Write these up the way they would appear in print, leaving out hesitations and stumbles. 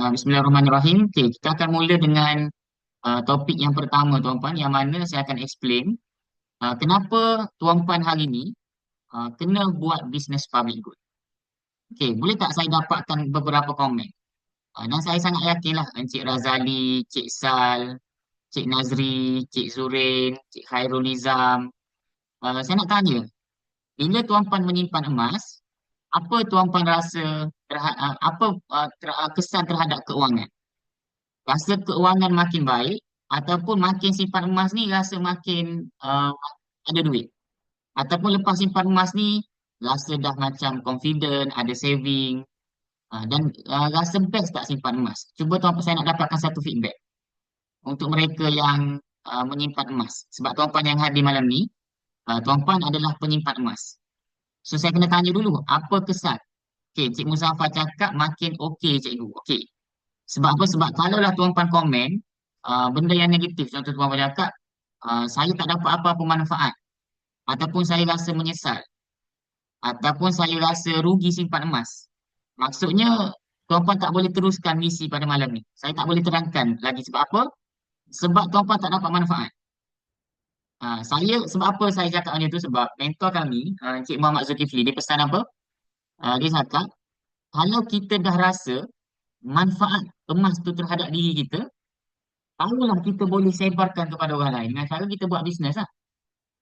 Bismillahirrahmanirrahim. Okay, kita akan mula dengan topik yang pertama, tuan-puan, yang mana saya akan explain kenapa tuan-puan hari ini kena buat bisnes public good. Okay, boleh tak saya dapatkan beberapa komen? Dan saya sangat yakinlah Encik Razali, Cik Sal, Cik Nazri, Cik Zurin, Cik Khairul Nizam. Saya nak tanya, bila tuan-puan menyimpan emas, apa tuan-puan rasa kesan terhadap keuangan? Rasa keuangan makin baik ataupun makin simpan emas ni rasa makin ada duit, ataupun lepas simpan emas ni rasa dah macam confident, ada saving, dan rasa best tak simpan emas. Cuba tuan-puan, saya nak dapatkan satu feedback untuk mereka yang menyimpan emas, sebab tuan-puan yang hadir malam ni, tuan-puan adalah penyimpan emas. So saya kena tanya dulu, apa kesan? Okay, Cik Muzaffar cakap makin okey cikgu. Okey. Sebab apa? Sebab kalaulah tuan-puan komen benda yang negatif, contoh tuan-puan cakap saya tak dapat apa-apa manfaat, ataupun saya rasa menyesal, ataupun saya rasa rugi simpan emas. Maksudnya tuan-puan tak boleh teruskan misi pada malam ni. Saya tak boleh terangkan lagi. Sebab apa? Sebab tuan-puan tak dapat manfaat. Sebab apa saya cakap macam tu? Sebab mentor kami, Encik Muhammad Zulkifli, dia pesan apa? Dia cakap, kalau kita dah rasa manfaat emas tu terhadap diri kita, tahulah kita boleh sebarkan kepada orang lain dengan cara kita buat bisnes lah.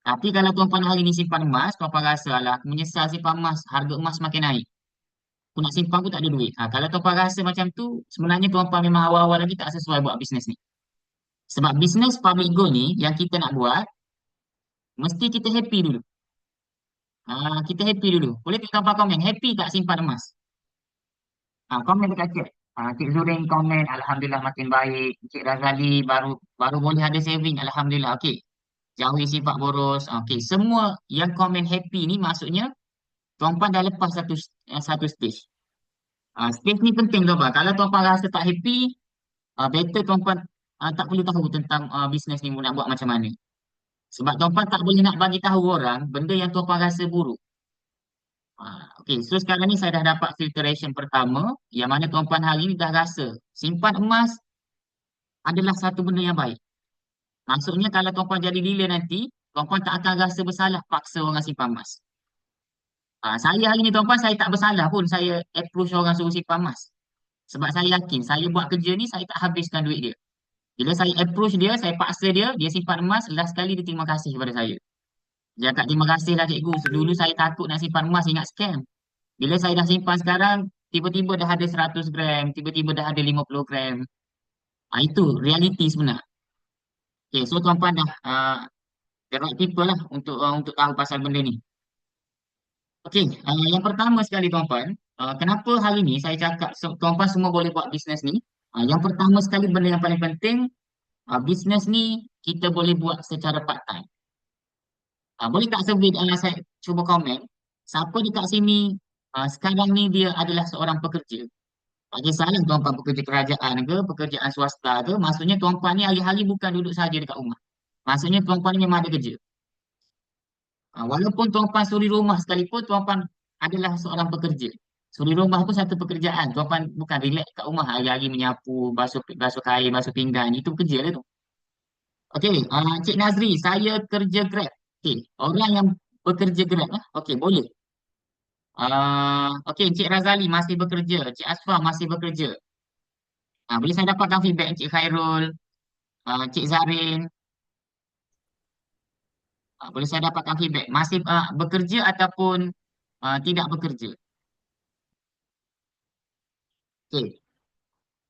Tapi kalau tuan-puan hari ni simpan emas, tuan-puan rasa lah, aku menyesal simpan emas, harga emas makin naik. Aku nak simpan pun tak ada duit. Kalau tuan-puan rasa macam tu, sebenarnya tuan-puan memang awal-awal lagi tak sesuai buat bisnes ni. Sebab bisnes public goal ni yang kita nak buat, mesti kita happy dulu. Kita happy dulu. Boleh tak tuan-puan komen, happy tak simpan emas? Komen dekat chat. Cik Zurin komen, Alhamdulillah makin baik. Cik Razali baru baru boleh ada saving, Alhamdulillah. Okey. Jauhi sifat boros. Okey, semua yang komen happy ni maksudnya tuan-puan dah lepas satu stage. Stage ni penting tuan-puan. Kalau tuan-puan rasa tak happy, better tuan-puan tak perlu tahu tentang bisnes ni nak buat macam mana. Sebab tuan-puan tak boleh nak bagi tahu orang benda yang tuan-puan rasa buruk. Okey, so sekarang ni saya dah dapat filtration pertama, yang mana tuan-puan hari ni dah rasa simpan emas adalah satu benda yang baik. Maksudnya kalau tuan-puan jadi dealer nanti, tuan-puan tak akan rasa bersalah paksa orang simpan emas. Saya hari ni tuan-puan, saya tak bersalah pun saya approach orang suruh simpan emas. Sebab saya yakin, saya buat kerja ni, saya tak habiskan duit dia. Bila saya approach dia, saya paksa dia, dia simpan emas, last kali dia terima kasih kepada saya. Dia cakap, terima kasih lah cikgu, dulu saya takut nak simpan emas, ingat scam. Bila saya dah simpan sekarang, tiba-tiba dah ada 100 gram, tiba-tiba dah ada 50 gram. Itu reality sebenar. Okay, so tuan-puan dah the right people lah untuk tahu pasal benda ni. Okey, yang pertama sekali tuan-puan, kenapa hari ni saya cakap tuan-puan semua boleh buat bisnes ni? Yang pertama sekali benda yang paling penting, bisnes ni kita boleh buat secara part time. Boleh tak saya cuba komen, siapa dekat sini sekarang ni dia adalah seorang pekerja? Tak kisahlah tuan-puan pekerja kerajaan ke, pekerjaan swasta ke, maksudnya tuan-puan ni hari-hari bukan duduk saja dekat rumah. Maksudnya tuan-puan ni memang ada kerja. Walaupun tuan-puan suri rumah sekalipun, tuan-puan adalah seorang pekerja. Suri rumah pun satu pekerjaan. Tuan-puan bukan relax kat rumah hari-hari menyapu, basuh kain, basuh pinggan. Itu kerja lah tu. Okey, Cik Nazri, saya kerja Grab. Okey, orang yang bekerja Grab lah. Okey, boleh. Okey, Cik Razali masih bekerja. Cik Asfah masih bekerja. Boleh saya dapatkan feedback Cik Khairul, Cik Zarin. Boleh saya dapatkan feedback. Masih bekerja ataupun tidak bekerja? Okey.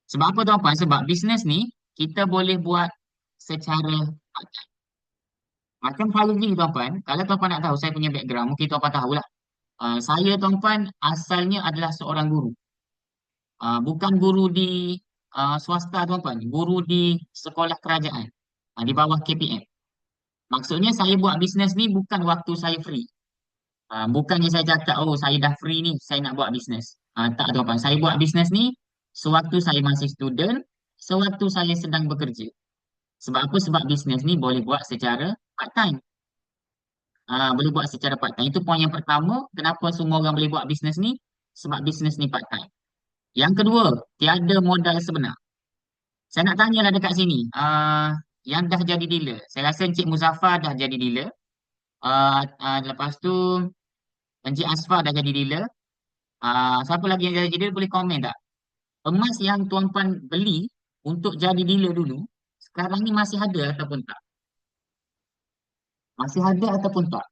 Sebab apa tuan-puan? Sebab bisnes ni kita boleh buat secara macam hari ni tuan-puan. Kalau tuan-puan nak tahu saya punya background, mungkin tuan-puan tahulah. Saya tuan-puan asalnya adalah seorang guru. Bukan guru di swasta tuan-puan, guru di sekolah kerajaan di bawah KPM. Maksudnya saya buat bisnes ni bukan waktu saya free. Bukannya saya cakap, oh saya dah free ni, saya nak buat bisnes. Tak tuan-puan, saya buat bisnes ni sewaktu saya masih student, sewaktu saya sedang bekerja. Sebab apa? Sebab bisnes ni boleh buat secara part time. Boleh buat secara part time. Itu poin yang pertama. Kenapa semua orang boleh buat bisnes ni? Sebab bisnes ni part time. Yang kedua, tiada modal sebenar. Saya nak tanyalah dekat sini, yang dah jadi dealer. Saya rasa Encik Muzaffar dah jadi dealer. Lepas tu Encik Asfar dah jadi dealer. Siapa lagi yang jadi dealer boleh komen tak? Emas yang tuan-tuan beli untuk jadi dealer dulu, sekarang ni masih ada ataupun tak? Masih ada ataupun tak?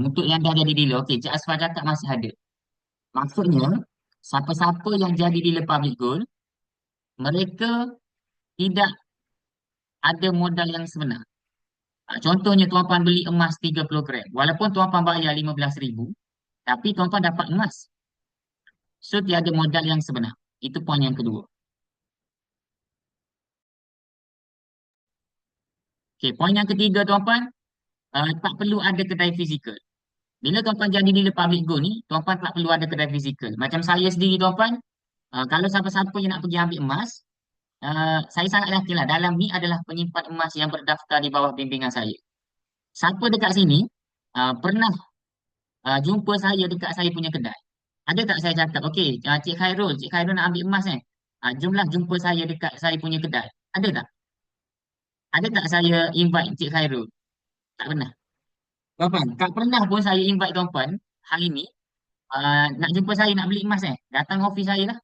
Untuk yang dah jadi dealer, okey, Cik Asfar cakap masih ada. Maksudnya, siapa-siapa yang jadi dealer public gold, mereka tidak ada modal yang sebenar. Contohnya, tuan-tuan beli emas 30 gram. Walaupun tuan-tuan bayar 15,000, tapi tuan-tuan dapat emas. So, tiada modal yang sebenar. Itu poin yang kedua. Okey, poin yang ketiga, tuan-tuan, tak perlu ada kedai fizikal. Bila tuan-tuan jadi dealer public gold ni, tuan-tuan tak perlu ada kedai fizikal. Macam saya sendiri, tuan-tuan, kalau siapa-siapa yang nak pergi ambil emas, saya sangat yakinlah dalam ni adalah penyimpan emas yang berdaftar di bawah bimbingan saya. Siapa dekat sini pernah jumpa saya dekat saya punya kedai? Ada tak saya cakap, okey, Cik Khairul nak ambil emas jomlah jumpa saya dekat saya punya kedai. Ada tak? Ada tak saya invite Cik Khairul? Tak pernah. Tuan-tuan, tak pernah pun saya invite tuan-tuan hari ni nak jumpa saya nak beli emas datang office saya lah.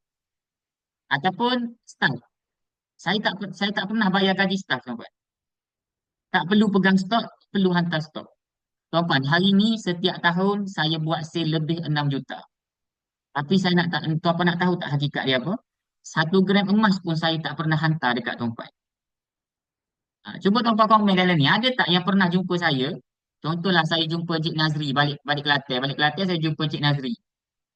Ataupun staff. Saya tak pernah bayar gaji staff, tuan-tuan. Tak perlu pegang stok, perlu hantar stok. Tuan-tuan, hari ni setiap tahun saya buat sale lebih 6 juta. Tapi saya nak tak, tuan-tuan nak tahu tak hakikat dia apa? 1 gram emas pun saya tak pernah hantar dekat tuan-tuan. Cuba tuan-tuan komen dalam ni. Ada tak yang pernah jumpa saya? Contohlah saya jumpa Cik Nazri balik balik Kelantan. Balik Kelantan saya jumpa Cik Nazri.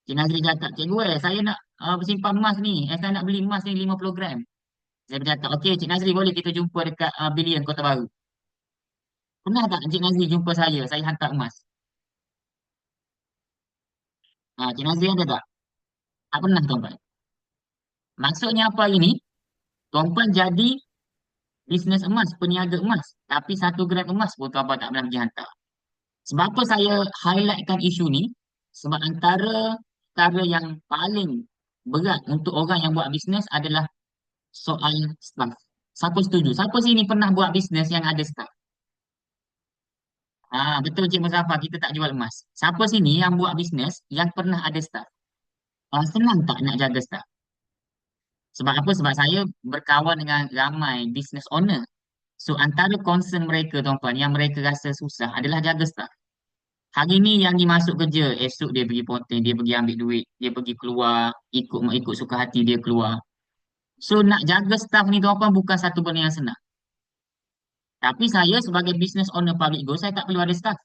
Cik Nazri cakap, cikgu saya nak simpan emas ni. Saya nak beli emas ni 50 gram. Saya bercakap, okey Cik Nazri boleh kita jumpa dekat Billion Kota Baru. Pernah tak Cik Nazri jumpa saya hantar emas? Cik Nazri ada tak? Tak pernah tuan-tuan. Maksudnya apa ini? Tuan-tuan jadi bisnes emas, peniaga emas. Tapi 1 gram emas pun tuan-tuan tak pernah pergi hantar. Sebab apa saya highlightkan isu ni? Sebab antara perkara yang paling berat untuk orang yang buat bisnes adalah soal staff. Siapa setuju? Siapa sini pernah buat bisnes yang ada staff? Betul Cik Muzaffar, kita tak jual emas. Siapa sini yang buat bisnes yang pernah ada staff? Senang tak nak jaga staff? Sebab apa? Sebab saya berkawan dengan ramai business owner. So antara concern mereka tuan-tuan yang mereka rasa susah adalah jaga staff. Hari ni yang dimasuk kerja, esok dia pergi ponteng, dia pergi ambil duit, dia pergi keluar, ikut ikut suka hati dia keluar. So nak jaga staff ni tuan-tuan bukan satu benda yang senang. Tapi saya sebagai business owner public go, saya tak perlu ada staff.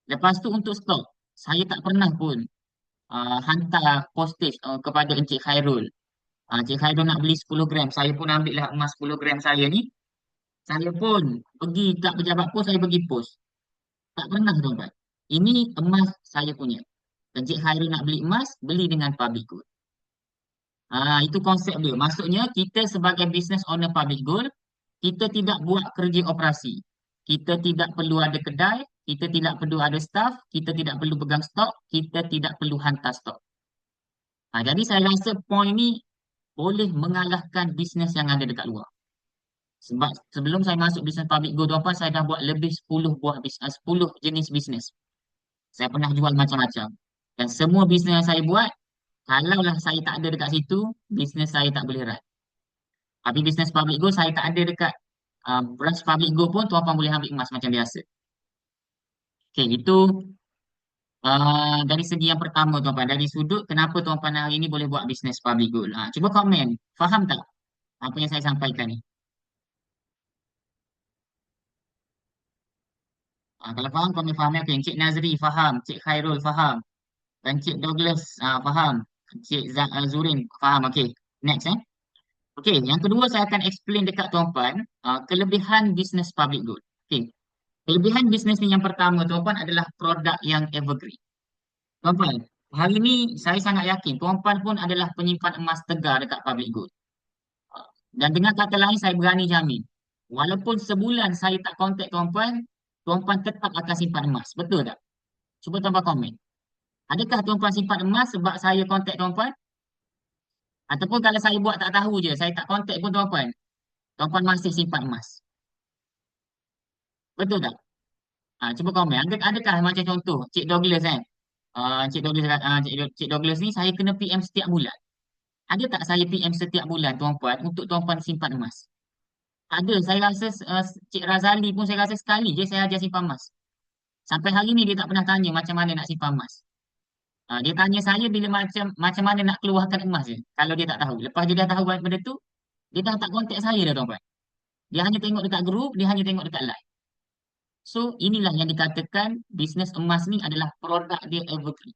Lepas tu untuk stok, saya tak pernah pun hantar postage kepada Encik Khairul. Encik Khairul nak beli 10 gram, saya pun ambil lah emas 10 gram saya ni. Saya pun pergi kat pejabat pos, saya pergi pos. Tak pernah tuan-tuan. Ini emas saya punya. Encik Khairul nak beli emas, beli dengan public good. Itu konsep dia. Maksudnya kita sebagai business owner public good, kita tidak buat kerja operasi. Kita tidak perlu ada kedai, kita tidak perlu ada staff, kita tidak perlu pegang stok, kita tidak perlu hantar stok. Jadi saya rasa poin ni boleh mengalahkan bisnes yang ada dekat luar. Sebab sebelum saya masuk bisnes public go tuan-tuan, saya dah buat lebih 10 buah bisnes, 10 jenis bisnes. Saya pernah jual macam-macam. Dan semua bisnes yang saya buat, kalaulah saya tak ada dekat situ, bisnes saya tak boleh run. Tapi bisnes public go saya tak ada dekat branch public go pun tuan-tuan boleh ambil emas macam biasa. Okey, itu dari segi yang pertama tuan-tuan. Dari sudut kenapa tuan-tuan hari ini boleh buat bisnes public go. Cuba komen. Faham tak apa yang saya sampaikan ni? Kalau faham, komen faham. Okey, Encik Nazri faham. Cik Khairul faham. Dan Cik Douglas faham. Cik Zurin faham. Okey, next Okey, yang kedua saya akan explain dekat tuan-tuan kelebihan bisnes public good. Okey, kelebihan bisnes ni yang pertama tuan-tuan adalah produk yang evergreen. Tuan-tuan, hari ni saya sangat yakin tuan-tuan pun adalah penyimpan emas tegar dekat public good. Dan dengan kata lain saya berani jamin, walaupun sebulan saya tak kontak tuan-tuan, tuan-tuan tetap akan simpan emas. Betul tak? Cuba tuan-tuan komen. Adakah tuan-tuan simpan emas sebab saya kontak tuan-tuan? Ataupun kalau saya buat tak tahu je, saya tak kontak pun tuan-puan, tuan-puan masih simpan emas. Betul tak? Cuba komen. Adakah macam contoh Cik Douglas kan? Cik Douglas ni saya kena PM setiap bulan. Ada tak saya PM setiap bulan tuan-puan untuk tuan-puan simpan emas? Ada. Saya rasa Cik Razali pun saya rasa sekali je saya ajar simpan emas. Sampai hari ni dia tak pernah tanya macam mana nak simpan emas. Dia tanya saya bila macam mana nak keluarkan emas je. Kalau dia tak tahu. Lepas dia dah tahu benda tu, dia dah tak kontak saya dah tuan-puan. Dia hanya tengok dekat grup, dia hanya tengok dekat live. So, inilah yang dikatakan bisnes emas ni adalah produk dia evergreen.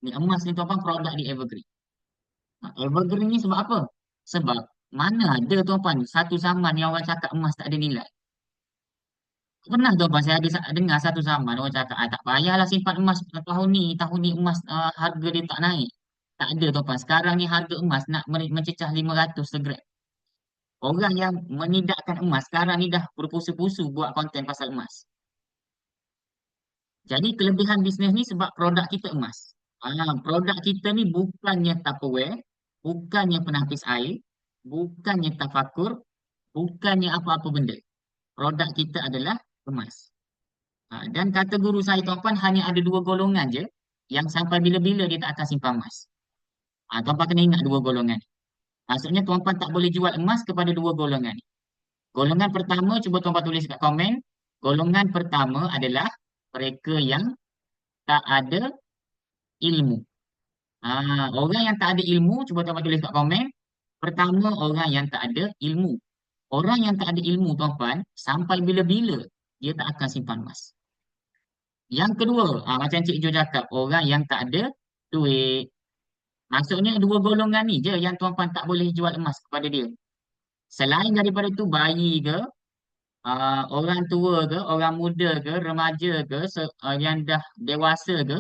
Ni emas ni tuan-puan produk dia evergreen. Evergreen ni sebab apa? Sebab mana ada tuan-puan satu zaman yang orang cakap emas tak ada nilai. Pernah tuan-puan saya ada dengar satu zaman orang cakap tak payahlah simpan emas tahun ni emas harga dia tak naik. Tak ada tuan-puan. Sekarang ni harga emas nak mencecah 500 segram. Orang yang menidakkan emas sekarang ni dah berpusu-pusu buat konten pasal emas. Jadi kelebihan bisnes ni sebab produk kita emas. Produk kita ni bukannya Tupperware, bukannya penapis air, bukannya tafakur, bukannya apa-apa benda. Produk kita adalah emas. Dan kata guru saya tuan-puan hanya ada dua golongan je yang sampai bila-bila dia tak akan simpan emas. Tuan-puan kena ingat dua golongan. Maksudnya tuan-puan tak boleh jual emas kepada dua golongan ni. Golongan pertama, cuba tuan-puan tulis kat komen. Golongan pertama adalah mereka yang tak ada ilmu. Orang yang tak ada ilmu, cuba tuan-tuan tulis kat komen. Pertama, orang yang tak ada ilmu. Orang yang tak ada ilmu, tuan-tuan, sampai bila-bila dia tak akan simpan emas. Yang kedua, macam Cik Jo cakap, orang yang tak ada duit. Maksudnya dua golongan ni je yang tuan-tuan tak boleh jual emas kepada dia. Selain daripada itu, bayi ke, orang tua ke, orang muda ke, remaja ke, yang dah dewasa ke,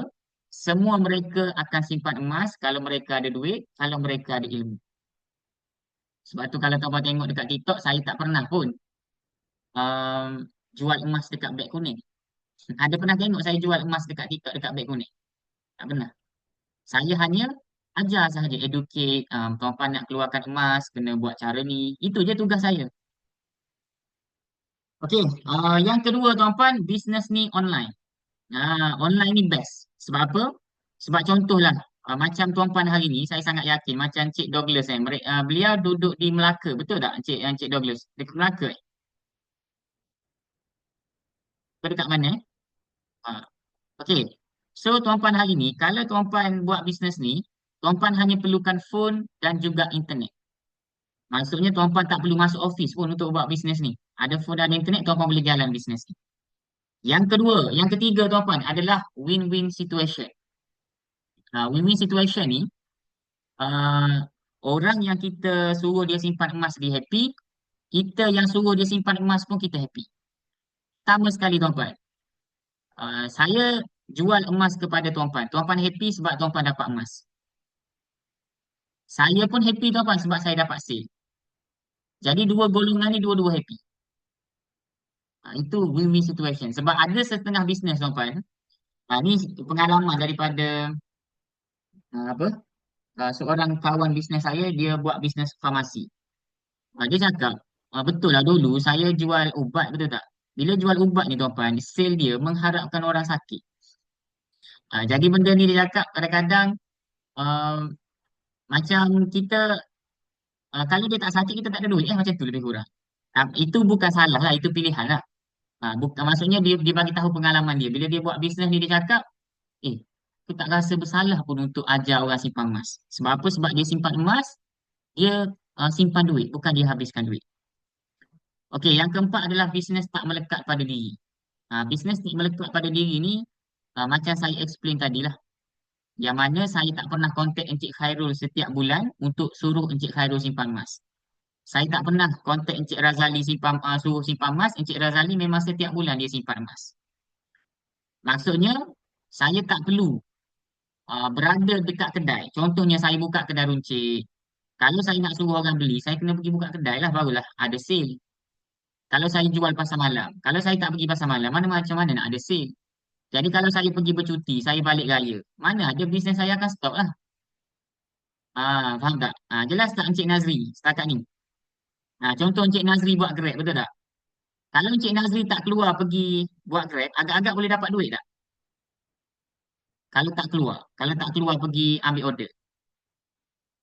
semua mereka akan simpan emas kalau mereka ada duit, kalau mereka ada ilmu. Sebab tu kalau tuan-tuan tengok dekat TikTok, saya tak pernah pun um, jual emas dekat beg kuning. Ada pernah tengok saya jual emas dekat TikTok dekat beg kuning? Tak pernah. Saya hanya ajar sahaja, educate, tuan-tuan nak keluarkan emas, kena buat cara ni. Itu je tugas saya. Okey, yang kedua tuan-tuan, bisnes ni online. Online ni best. Sebab apa? Sebab contohlah, macam tuan-puan hari ni, saya sangat yakin macam Cik Douglas beliau duduk di Melaka, betul tak Cik Douglas? Dekat Melaka Ke dekat mana? Ah, Okey. So tuan-puan hari ni, kalau tuan-puan buat bisnes ni, tuan-puan hanya perlukan phone dan juga internet. Maksudnya tuan-puan tak perlu masuk office pun untuk buat bisnes ni. Ada phone dan internet, tuan-puan boleh jalan bisnes ni. Yang kedua, yang ketiga tuan-puan adalah win-win situation. Win-win situation ni, uh, orang yang kita suruh dia simpan emas dia happy, kita yang suruh dia simpan emas pun kita happy. Sama sekali tuan-puan. Saya jual emas kepada tuan-puan. Tuan-puan happy sebab tuan-puan dapat emas. Saya pun happy tuan-puan sebab saya dapat sale. Jadi dua golongan ni dua-dua happy. Itu win-win situation. Sebab ada setengah bisnes tuan-puan. Ni pengalaman daripada apa? Seorang kawan bisnes saya, dia buat bisnes farmasi. Dia cakap, betul lah dulu saya jual ubat, betul tak? Bila jual ubat ni tuan-puan, sale dia mengharapkan orang sakit. Jadi benda ni dia cakap kadang-kadang uh, macam kita, kalau dia tak sakit kita tak ada duit, macam tu lebih kurang. Itu bukan salah lah, itu pilihan lah. Bukan, maksudnya dia bagi tahu pengalaman dia. Bila dia buat bisnes ni dia cakap, aku tak rasa bersalah pun untuk ajar orang simpan emas. Sebab apa? Sebab dia simpan emas, dia simpan duit, bukan dia habiskan duit. Okey, yang keempat adalah bisnes tak melekat pada diri. Bisnes tak melekat pada diri ni, macam saya explain tadi lah. Yang mana saya tak pernah kontak Encik Khairul setiap bulan untuk suruh Encik Khairul simpan emas. Saya tak pernah kontak Encik Razali suruh simpan emas. Encik Razali memang setiap bulan dia simpan emas. Maksudnya, saya tak perlu berada dekat kedai. Contohnya saya buka kedai runcit. Kalau saya nak suruh orang beli, saya kena pergi buka kedai lah, barulah ada sale. Kalau saya jual pasar malam, kalau saya tak pergi pasar malam, mana macam mana nak ada sale? Jadi kalau saya pergi bercuti, saya balik raya, mana ada bisnes saya akan stop lah. Faham tak? Jelas tak Encik Nazri setakat ni? Contoh Encik Nazri buat Grab, betul tak? Kalau Encik Nazri tak keluar pergi buat Grab, agak-agak boleh dapat duit tak? Kalau tak keluar pergi ambil order,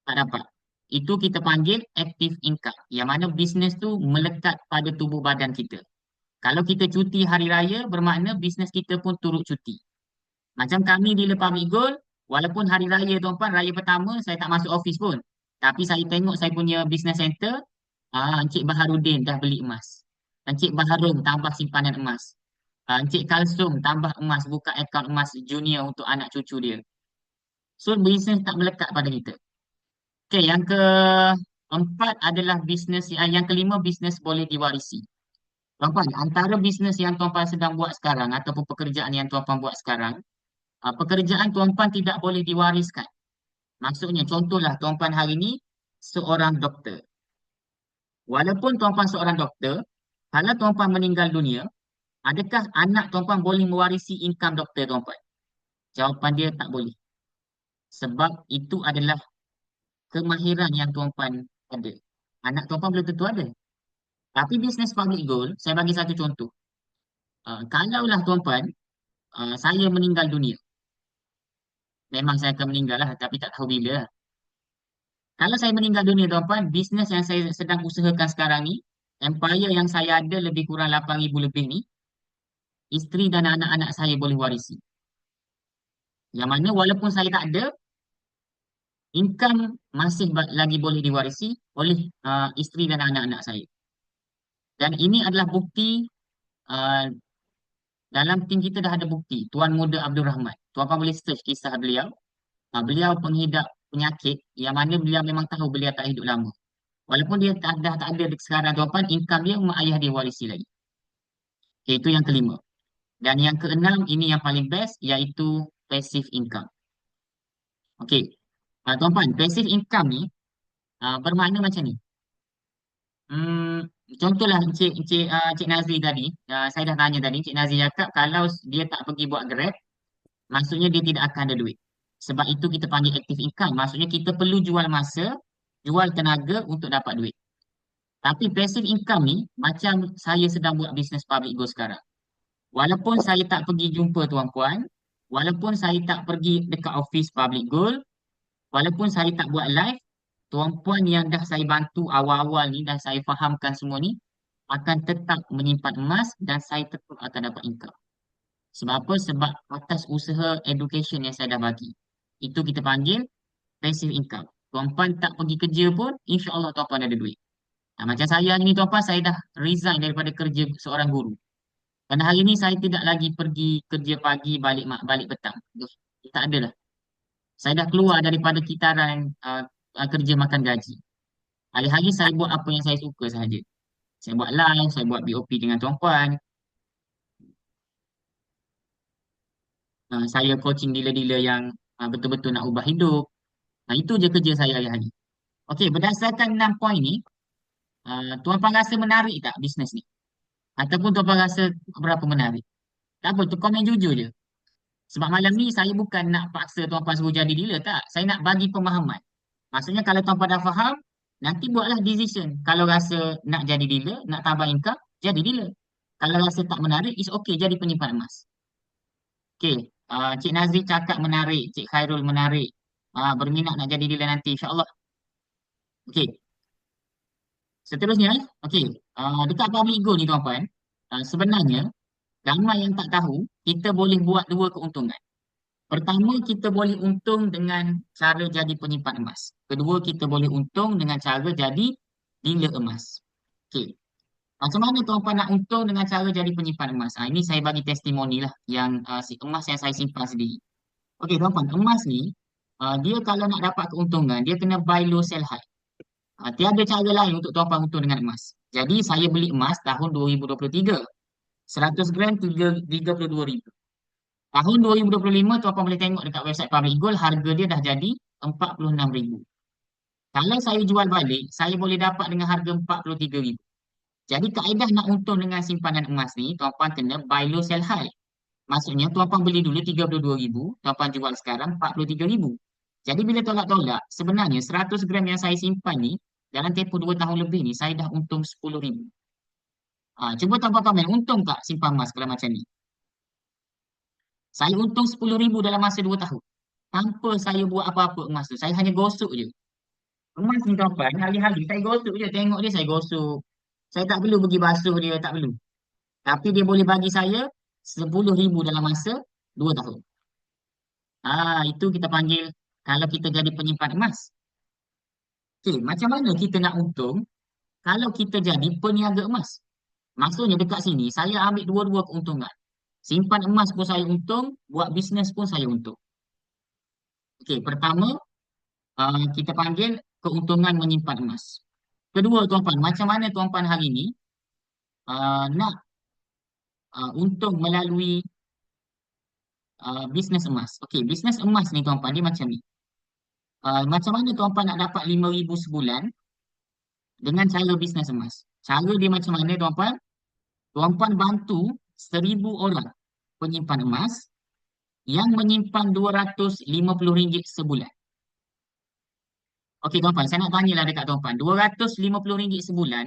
tak dapat. Itu kita panggil active income. Yang mana bisnes tu melekat pada tubuh badan kita. Kalau kita cuti hari raya, bermakna bisnes kita pun turut cuti. Macam kami di Le Public Gold, walaupun hari raya tuan-puan, raya pertama saya tak masuk office pun. Tapi saya tengok saya punya business center, Encik Baharudin dah beli emas. Encik Baharum tambah simpanan emas. Encik Kalsum tambah emas, buka akaun emas junior untuk anak cucu dia. So, bisnes tak melekat pada kita. Okey, yang keempat adalah bisnes, yang kelima bisnes boleh diwarisi. Tuan-puan, antara bisnes yang tuan-puan sedang buat sekarang ataupun pekerjaan yang tuan-puan buat sekarang, pekerjaan tuan-puan tidak boleh diwariskan. Maksudnya, contohlah tuan-puan hari ini seorang doktor. Walaupun tuan-puan seorang doktor, kalau tuan-puan meninggal dunia, adakah anak tuan-puan boleh mewarisi income doktor tuan-puan? Jawapan dia tak boleh. Sebab itu adalah kemahiran yang tuan-puan ada. Anak tuan-puan belum tentu ada. Tapi bisnes public goal, saya bagi satu contoh. Kalaulah tuan-puan, saya meninggal dunia. Memang saya akan meninggal lah, tapi tak tahu bila lah. Kalau saya meninggal dunia, tuan-puan, bisnes yang saya sedang usahakan sekarang ni, empire yang saya ada lebih kurang 8,000 lebih ni, isteri dan anak-anak saya boleh warisi. Yang mana walaupun saya tak ada, income masih lagi boleh diwarisi oleh isteri dan anak-anak saya. Dan ini adalah bukti, uh, dalam tim kita dah ada bukti. Tuan Muda Abdul Rahman. Tuan-tuan boleh search kisah beliau. Beliau pengidap penyakit yang mana beliau memang tahu beliau tak hidup lama. Walaupun dia dah tak ada sekarang tuan-tuan, income dia mak ayah dia warisi lagi. Okay, itu yang kelima. Dan yang keenam, ini yang paling best, iaitu passive income. Okey, tuan-tuan, passive income ni bermakna macam ni. Contohlah Encik Nazri tadi, saya dah tanya tadi, Encik Nazri cakap kalau dia tak pergi buat Grab, maksudnya dia tidak akan ada duit. Sebab itu kita panggil active income. Maksudnya kita perlu jual masa, jual tenaga untuk dapat duit. Tapi passive income ni, macam saya sedang buat bisnes public go sekarang. Walaupun saya tak pergi jumpa tuan-puan, walaupun saya tak pergi dekat office public goal, walaupun saya tak buat live, tuan-puan yang dah saya bantu awal-awal ni, dah saya fahamkan semua ni, akan tetap menyimpan emas dan saya tetap akan dapat income. Sebab apa? Sebab atas usaha education yang saya dah bagi. Itu kita panggil passive income. Tuan-puan tak pergi kerja pun, insya Allah tuan-puan ada duit. Macam saya ni tuan-puan, saya dah resign daripada kerja seorang guru. Dan hari ini saya tidak lagi pergi kerja pagi balik balik petang. Tak ada lah. Saya dah keluar daripada kitaran kerja makan gaji. Hari-hari saya buat apa yang saya suka sahaja. Saya buat live, saya buat BOP dengan tuan-puan. Saya coaching dealer-dealer yang betul-betul nak ubah hidup. Itu je kerja saya hari-hari. Okey, berdasarkan 6 poin ni, tuan-puan rasa menarik tak bisnes ni? Ataupun tuan-puan rasa berapa menarik? Tak apa, tu komen jujur je. Sebab malam ni saya bukan nak paksa tuan-puan suruh jadi dealer, tak. Saya nak bagi pemahaman. Maksudnya kalau tuan-puan dah faham, nanti buatlah decision. Kalau rasa nak jadi dealer, nak tambah income, jadi dealer. Kalau rasa tak menarik, it's okay, jadi penyimpan emas. Okay, Cik Nazri cakap menarik, Cik Khairul menarik. Berminat nak jadi dealer nanti, insyaAllah. Okay, seterusnya, okay, dekat public goal ni tuan-puan, sebenarnya, ramai yang tak tahu, kita boleh buat dua keuntungan. Pertama, kita boleh untung dengan cara jadi penyimpan emas. Kedua, kita boleh untung dengan cara jadi dealer emas. Okey. Macam mana tuan-puan nak untung dengan cara jadi penyimpan emas? Ini saya bagi testimoni lah yang si emas yang saya simpan sendiri. Okey, tuan-puan, emas ni dia kalau nak dapat keuntungan, dia kena buy low sell high. Tiada cara lain untuk tuan-puan untung dengan emas. Jadi saya beli emas tahun 2023. 100 gram 32,000. Tahun 2025 tuan-puan boleh tengok dekat website Public Gold harga dia dah jadi 46,000. Kalau saya jual balik, saya boleh dapat dengan harga 43,000. Jadi kaedah nak untung dengan simpanan emas ni, tuan-puan kena buy low sell high. Maksudnya tuan-puan beli dulu 32,000, tuan-puan jual sekarang 43,000. Jadi bila tolak-tolak, sebenarnya 100 gram yang saya simpan ni, dalam tempoh 2 tahun lebih ni, saya dah untung 10,000. Cuba tanpa komen, untung tak simpan emas kalau macam ni? Saya untung 10,000 dalam masa 2 tahun. Tanpa saya buat apa-apa emas tu. Saya hanya gosok je. Emas ni tuan-tuan, hari-hari saya gosok je. Tengok dia, saya gosok. Saya tak perlu pergi basuh dia, tak perlu. Tapi dia boleh bagi saya 10,000 dalam masa 2 tahun. Itu kita panggil kalau kita jadi penyimpan emas. Okey, macam mana kita nak untung kalau kita jadi peniaga emas? Maksudnya dekat sini, saya ambil dua-dua keuntungan. Simpan emas pun saya untung, buat bisnes pun saya untung. Okey, pertama, kita panggil keuntungan menyimpan emas. Kedua, tuan-tuan, macam mana tuan-tuan hari ini nak untung melalui bisnes emas? Okey, bisnes emas ni tuan-tuan, dia macam ni. Macam mana tuan-tuan nak dapat 5,000 sebulan dengan cara bisnes emas? Cara dia macam mana tuan-tuan? Tuan-tuan bantu 1,000 orang penyimpan emas yang menyimpan RM250 sebulan. Okey tuan-tuan, saya nak tanyalah dekat tuan-tuan. RM250 sebulan,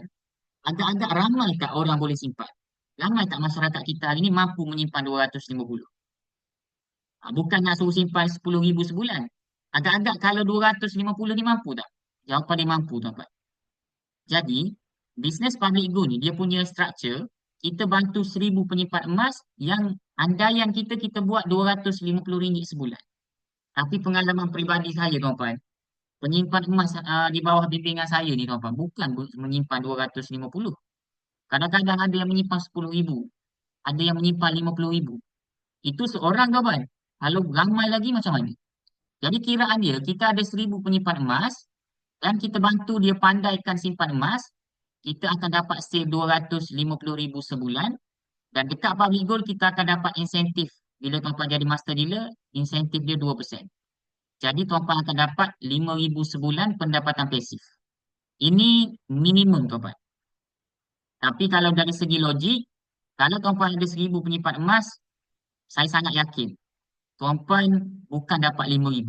agak-agak ramai tak orang boleh simpan? Ramai tak masyarakat kita hari ini mampu menyimpan 250? Bukan nak suruh simpan 10,000 sebulan. Agak-agak kalau 250 ni mampu tak? Jawapan dia mampu tuan-tuan. Jadi, bisnes public good ni dia punya structure, kita bantu 1,000 penyimpan emas yang andaian kita buat RM250 sebulan. Tapi pengalaman peribadi saya tuan-tuan, penyimpan emas di bawah bimbingan saya ni tuan-tuan, bukan menyimpan 250. Kadang-kadang ada yang menyimpan 10,000, ada yang menyimpan 50,000. Itu seorang tuan-tuan. Kalau ramai lagi macam mana? Jadi kiraan dia, kita ada 1,000 penyimpan emas dan kita bantu dia pandaikan simpan emas, kita akan dapat save 250,000 sebulan dan dekat public gold kita akan dapat insentif. Bila tuan-tuan jadi master dealer, insentif dia 2%. Jadi tuan-tuan akan dapat 5,000 sebulan pendapatan pasif. Ini minimum tuan-tuan. Tapi kalau dari segi logik, kalau tuan-tuan ada 1,000 penyimpan emas, saya sangat yakin tuan-tuan bukan dapat 5,000.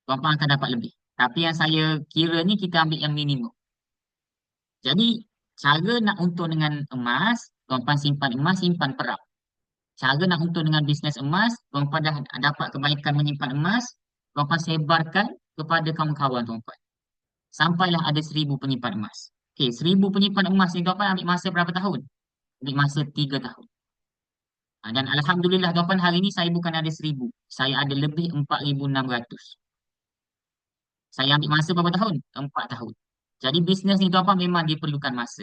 Tuan-tuan akan dapat lebih. Tapi yang saya kira ni kita ambil yang minimum. Jadi cara nak untung dengan emas, tuan-tuan simpan emas, simpan perak. Cara nak untung dengan bisnes emas, tuan-tuan dah dapat kebaikan menyimpan emas, tuan-tuan sebarkan kepada kawan-kawan tuan-tuan. Sampailah ada 1,000 penyimpan emas. Okey, 1,000 penyimpan emas ni tuan-tuan ambil masa berapa tahun? Ambil masa 3 tahun. Dan Alhamdulillah tuan-tuan hari ni saya bukan ada 1,000. Saya ada lebih 4,600. Saya ambil masa berapa tahun? 4 tahun. Jadi bisnes ni tuan-tuan memang dia perlukan masa.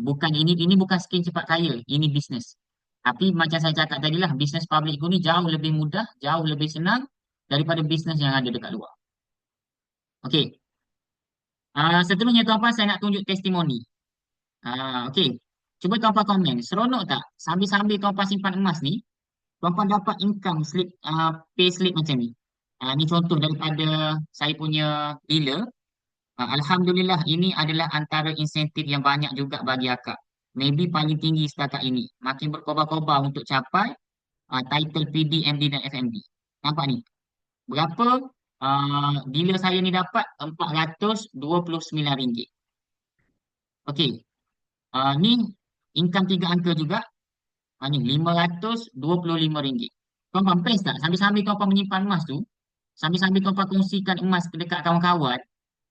Bukan ini bukan skin cepat kaya, ini bisnes. Tapi macam saya cakap tadi lah, bisnes public ni jauh lebih mudah, jauh lebih senang daripada bisnes yang ada dekat luar. Okey. Seterusnya tuan-tuan saya nak tunjuk testimoni. Okey. Cuba tuan-tuan komen. Seronok tak? Sambil-sambil tuan-tuan simpan emas ni, tuan-tuan dapat income slip, pay slip macam ni. Ni contoh daripada saya punya dealer. Alhamdulillah ini adalah antara insentif yang banyak juga bagi akak. Maybe paling tinggi setakat ini. Makin berkobar-kobar untuk capai title PD, MD dan FMD. Nampak ni? Berapa dealer saya ni dapat? RM429. Okey. Ni income 3 angka juga. Ni RM525. Tuan-tuan best tak? Sambil-sambil tuan-tuan menyimpan emas tu, sambil-sambil tuan-tuan kongsikan emas dekat kawan-kawan,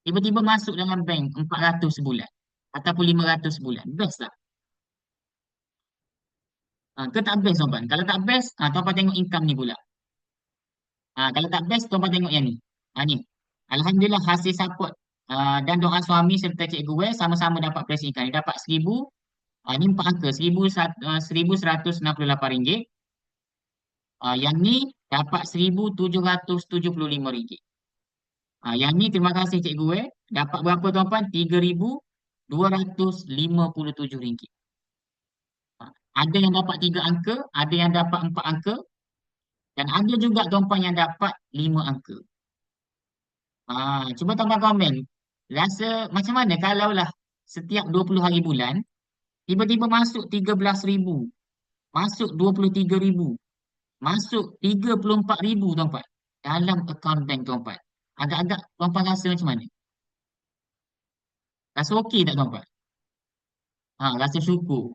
tiba-tiba masuk dalam bank 400 sebulan ataupun 500 sebulan. Best tak? Ke tak best tuan-tuan? Kalau tak best, tuan-tuan tengok income ni pula. Kalau tak best, tuan-tuan tengok yang ni. Ni. Alhamdulillah hasil support dan doa suami serta cikgu Wei sama-sama dapat press income. Ni dapat 1,000. Ni 4 angka. RM1,168. Yang ni dapat RM1,775. Yang ni terima kasih cikgu dapat berapa tuan-tuan? RM3,257. Ada yang dapat 3 angka, ada yang dapat 4 angka, dan ada juga tuan-tuan yang dapat 5 angka. Cuba tuan-tuan komen. Rasa macam mana kalaulah setiap 20 hari bulan, tiba-tiba masuk 13,000, masuk 23,000, masuk 34,000 tuan-tuan. dalam akaun bank tuan-tuan. Agak-agak tuan-tuan rasa macam mana? Rasa okey tak tuan-tuan? Rasa syukur.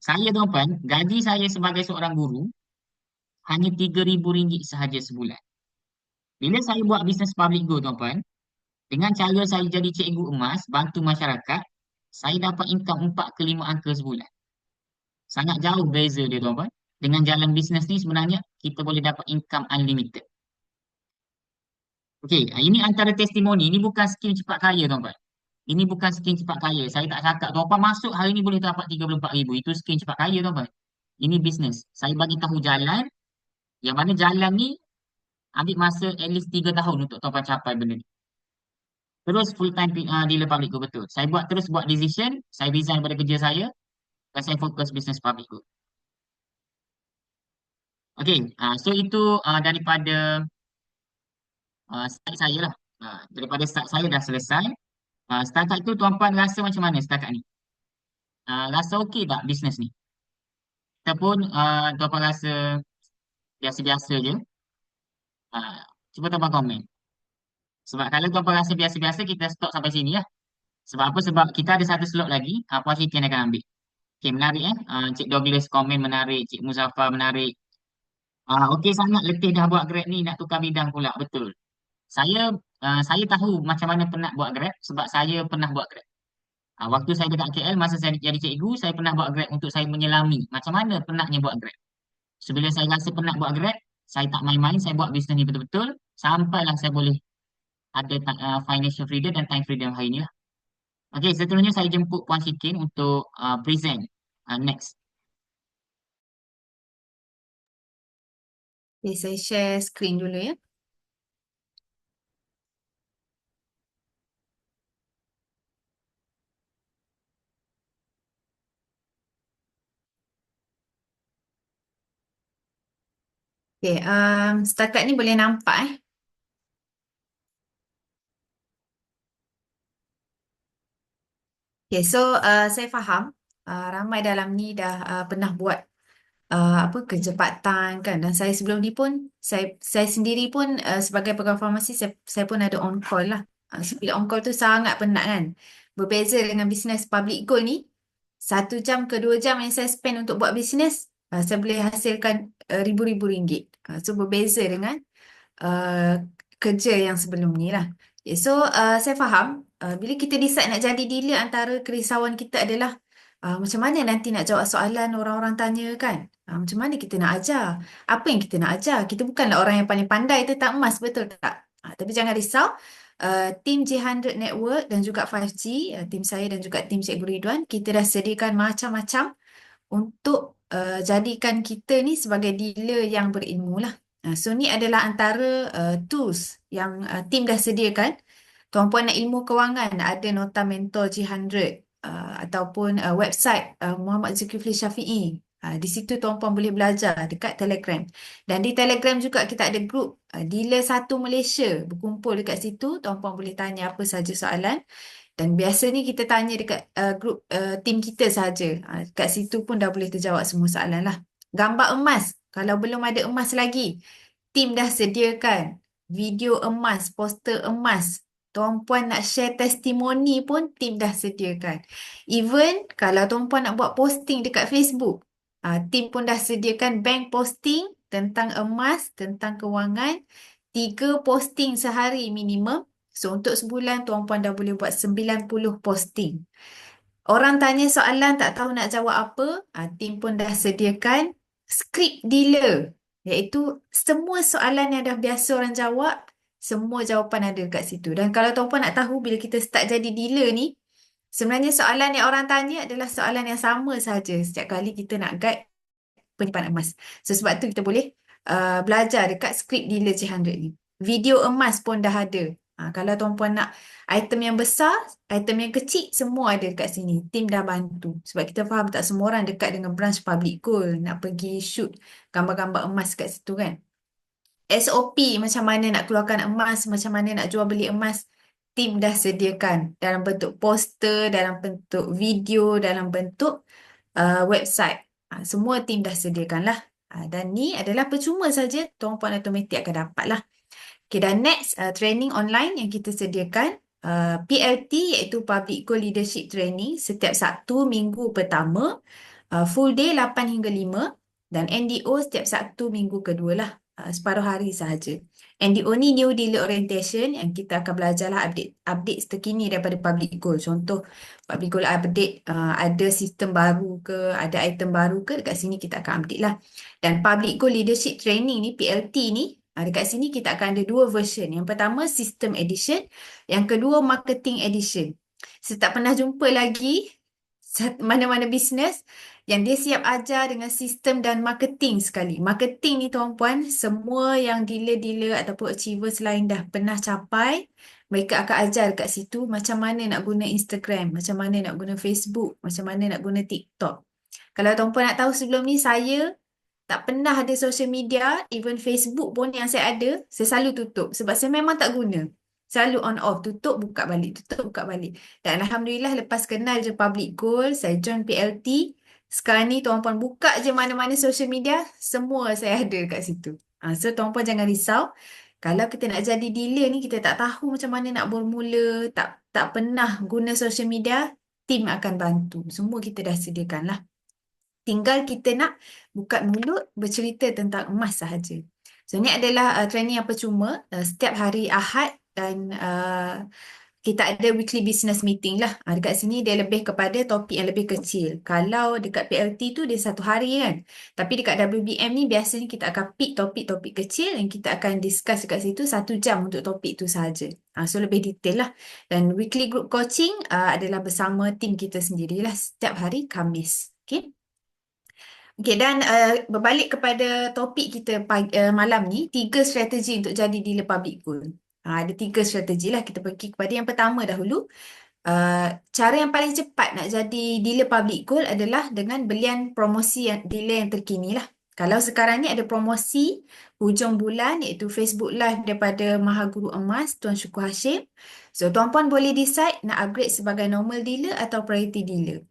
Saya tuan-tuan, gaji saya sebagai seorang guru hanya RM3,000 sahaja sebulan. Bila saya buat bisnes public go tuan-tuan, dengan cara saya jadi cikgu emas, bantu masyarakat, saya dapat income 4 ke 5 angka sebulan. Sangat jauh beza dia tuan-tuan. Dengan jalan bisnes ni sebenarnya kita boleh dapat income unlimited. Okey, ini antara testimoni. Ini bukan skim cepat kaya tuan-tuan. Ini bukan skim cepat kaya. Saya tak cakap tuan-tuan masuk hari ni boleh dapat 34,000. Itu skim cepat kaya tuan-tuan. Ini bisnes. Saya bagi tahu jalan, yang mana jalan ni ambil masa at least 3 tahun untuk tuan-tuan capai benda ni. Terus full time dealer public good, betul. Saya terus buat decision, saya resign daripada kerja saya dan saya fokus bisnes public good. Okey, so itu daripada start saya lah. Daripada start saya dah selesai. Setakat tu tuan-puan rasa macam mana setakat ni? Rasa okey tak bisnes ni? Ataupun tuan-puan rasa biasa-biasa je? Uh, Cuba tuan-puan komen. Sebab kalau tuan-puan rasa biasa-biasa, kita stop sampai sini lah. Sebab apa? Sebab kita ada satu slot lagi. Puan Siti yang akan ambil. Okey, menarik eh. Cik Douglas komen menarik. Cik Muzaffar menarik. Okey sangat letih dah buat Grab ni. Nak tukar bidang pula. Betul. Saya saya tahu macam mana penat buat Grab. Sebab saya pernah buat Grab. Waktu saya dekat KL, masa saya jadi cikgu, saya pernah buat Grab untuk saya menyelami macam mana penatnya buat Grab. Sebila saya rasa penat buat Grab, saya tak main-main, saya buat bisnes ni betul-betul, sampailah saya boleh ada financial freedom dan time freedom hari ni lah. Okey, seterusnya saya jemput Puan Shikin untuk present next. Okay, saya share screen dulu ya. Okay, setakat ni boleh nampak eh. Okay, so saya faham ramai dalam ni dah pernah buat apa kerja part time kan, dan saya sebelum ni pun saya sendiri pun sebagai pegawai farmasi saya pun ada on call lah. So bila on call tu sangat penat kan. Berbeza dengan bisnes public goal ni, 1 jam ke 2 jam yang saya spend untuk buat bisnes, saya boleh hasilkan ribu-ribu ringgit. So berbeza dengan uh, kerja yang sebelum ni lah. Okay, so saya faham bila kita decide nak jadi dealer, antara kerisauan kita adalah macam mana nanti nak jawab soalan orang-orang tanya kan? Macam mana kita nak ajar? Apa yang kita nak ajar? Kita bukanlah orang yang paling pandai tentang emas, betul tak? Tapi jangan risau. Tim J100 Network dan juga 5G, tim saya dan juga tim Cikgu Ridwan, kita dah sediakan macam-macam untuk jadikan kita ni sebagai dealer yang berilmu lah. So ni adalah antara tools yang tim dah sediakan. Tuan-puan nak ilmu kewangan, ada Nota Mentor G100 ataupun website Muhammad Zulkifli Syafi'i. Di situ tuan-puan boleh belajar dekat Telegram. Dan di Telegram juga kita ada grup Dealer Satu Malaysia berkumpul dekat situ. Tuan-puan boleh tanya apa saja soalan. Dan biasanya kita tanya dekat grup tim kita saja. Kat situ pun dah boleh terjawab semua soalan lah. Gambar emas. Kalau belum ada emas lagi, tim dah sediakan video emas, poster emas. Tuan-puan nak share testimoni pun tim dah sediakan. Even kalau tuan-puan nak buat posting dekat Facebook, tim pun dah sediakan bank posting tentang emas, tentang kewangan. 3 posting sehari minimum. So untuk sebulan tuan-puan dah boleh buat 90 posting. Orang tanya soalan tak tahu nak jawab apa, tim pun dah sediakan skrip dealer. Iaitu semua soalan yang dah biasa orang jawab, semua jawapan ada dekat situ. Dan kalau tuan-puan nak tahu bila kita start jadi dealer ni, sebenarnya soalan yang orang tanya adalah soalan yang sama saja setiap kali kita nak guide penyimpanan emas. So sebab tu kita boleh belajar dekat skrip dealer J100 ni. Video emas pun dah ada. Kalau tuan-puan nak item yang besar, item yang kecil, semua ada dekat sini. Tim dah bantu. Sebab kita faham tak semua orang dekat dengan branch public gold nak pergi shoot gambar-gambar emas kat situ kan. SOP macam mana nak keluarkan emas, macam mana nak jual beli emas, tim dah sediakan dalam bentuk poster, dalam bentuk video, dalam bentuk website. Semua tim dah sediakan lah. Dan ni adalah percuma saja, tuan-puan automatik akan dapat lah. Okay, dan next, training online yang kita sediakan, PLT iaitu Public Goal Leadership Training setiap Sabtu minggu pertama, full day 8 hingga 5 dan NDO setiap Sabtu minggu kedua lah, separuh hari sahaja. NDO ni New Dealer Orientation yang kita akan belajarlah update terkini daripada Public Goal. Contoh, Public Goal update, ada sistem baru ke, ada item baru ke, dekat sini kita akan update lah. Dan Public Goal Leadership Training ni, PLT ni, dekat sini kita akan ada dua version. Yang pertama System Edition, yang kedua Marketing Edition. Saya tak pernah jumpa lagi mana-mana bisnes yang dia siap ajar dengan sistem dan marketing sekali. Marketing ni tuan-puan, semua yang dealer-dealer ataupun achievers lain dah pernah capai, mereka akan ajar kat situ macam mana nak guna Instagram, macam mana nak guna Facebook, macam mana nak guna TikTok. Kalau tuan-puan nak tahu, sebelum ni saya tak pernah ada social media, even Facebook pun yang saya ada, saya selalu tutup sebab saya memang tak guna. Selalu on off, tutup buka balik, tutup buka balik. Dan Alhamdulillah lepas kenal je Public Goal, saya join PLT. Sekarang ni tuan-puan buka je mana-mana social media, semua saya ada kat situ. So tuan-puan jangan risau. Kalau kita nak jadi dealer ni, kita tak tahu macam mana nak bermula, tak pernah guna social media, tim akan bantu. Semua kita dah sediakan lah. Tinggal kita nak buka mulut bercerita tentang emas sahaja. So, ini adalah training yang percuma setiap hari Ahad dan kita ada weekly business meeting lah. Dekat sini dia lebih kepada topik yang lebih kecil. Kalau dekat PLT tu dia satu hari kan. Tapi dekat WBM ni biasanya kita akan pick topik-topik kecil yang kita akan discuss dekat situ 1 jam untuk topik tu sahaja. So lebih detail lah. Dan weekly group coaching adalah bersama tim kita sendirilah setiap hari Khamis. Okay. Okay, dan berbalik kepada topik kita malam ni, 3 strategi untuk jadi dealer public goal. Ada 3 strategi lah. Kita pergi kepada yang pertama dahulu. Cara yang paling cepat nak jadi dealer public goal adalah dengan belian promosi dealer yang terkini lah. Kalau sekarang ni ada promosi hujung bulan iaitu Facebook Live daripada Maha Guru Emas Tuan Syukur Hashim. So, tuan-puan boleh decide nak upgrade sebagai normal dealer atau priority dealer.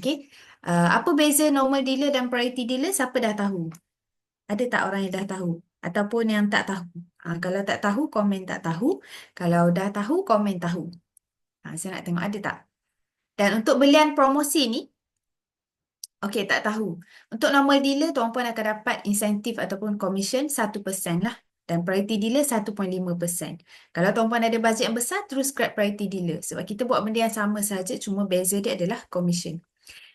Okay. Apa beza normal dealer dan priority dealer? Siapa dah tahu? Ada tak orang yang dah tahu? Ataupun yang tak tahu? Kalau tak tahu, komen tak tahu. Kalau dah tahu, komen tahu. Saya nak tengok ada tak? Dan untuk belian promosi ni, okey, tak tahu. Untuk normal dealer, tuan-puan akan dapat insentif ataupun commission 1% lah. Dan priority dealer 1.5%. Kalau tuan-puan ada bajet yang besar, terus grab priority dealer. Sebab kita buat benda yang sama saja, cuma beza dia adalah commission.